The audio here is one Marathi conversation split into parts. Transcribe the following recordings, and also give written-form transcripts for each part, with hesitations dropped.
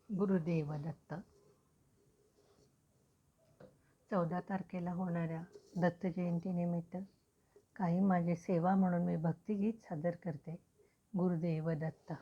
गुरुदेव दत्त. 14 तारखेला होणाऱ्या दत्त जयंतीनिमित्त काही माझी सेवा म्हणून मी भक्तिगीत सादर करते. गुरुदेव दत्त.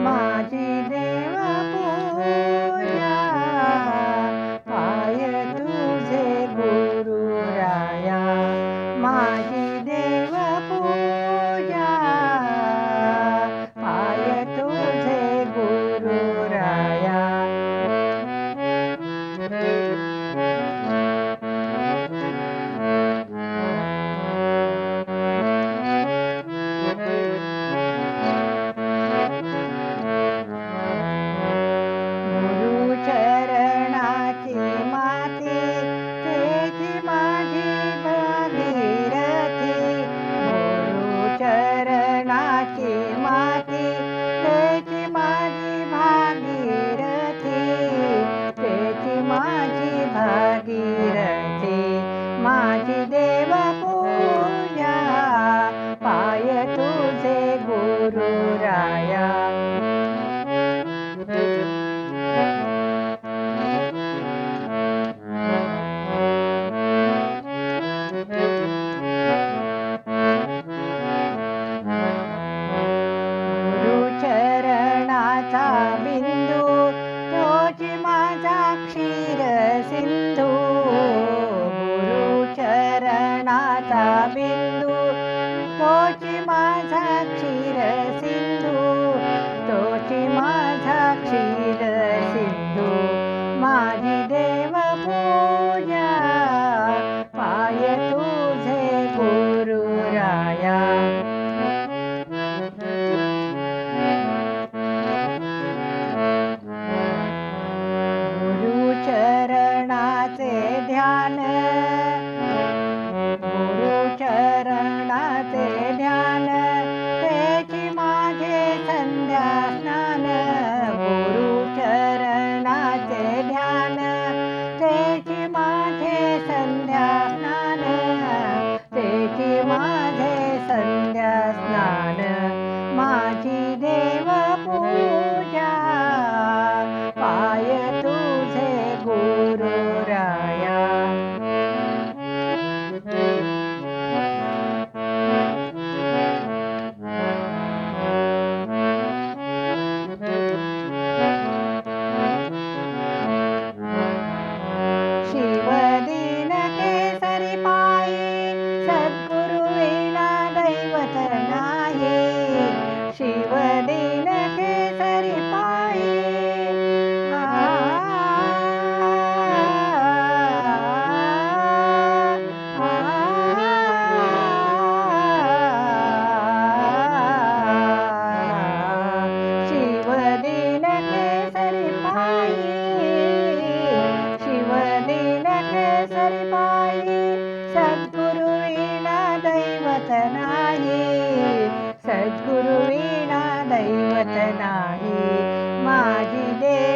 माझी देव पूजा पाय तुझे गुरुराया, माझी देव पूजा पाय तुझे गुरुराया. माझी देव पूजा पाय तुझे गुरुराया. गुरुचरणाचा बिंदू तोच माझा क्षीर सिंधू. गुरुचरणाचा बिंदू तोच माझा क्षीर सिंधू, तोच माझा क्षीर सिंधू. माझी देव पूजा पाय तुझे गुरुराया. गुरुचरणाचे ध्यान, गुरुचरणाचे ध्यान तेची माझे संध्या स्नान. गुरुचरणाचे ध्यान तेची माझे संध्या स्नान, तेची माझे संध्या स्नान. माझी देव पूजा पाय तुझे गुरुराया. शिवदीन केसरी पायी सद्गुरु विना दैवत नाही. शिवदीन केसरी पायी शिवदीन केसरी पायी, शिवदीन केसरी पायी सद्गुरु विना दैवत नाही. सद्गुरु विना दैवत नाही. माझी देव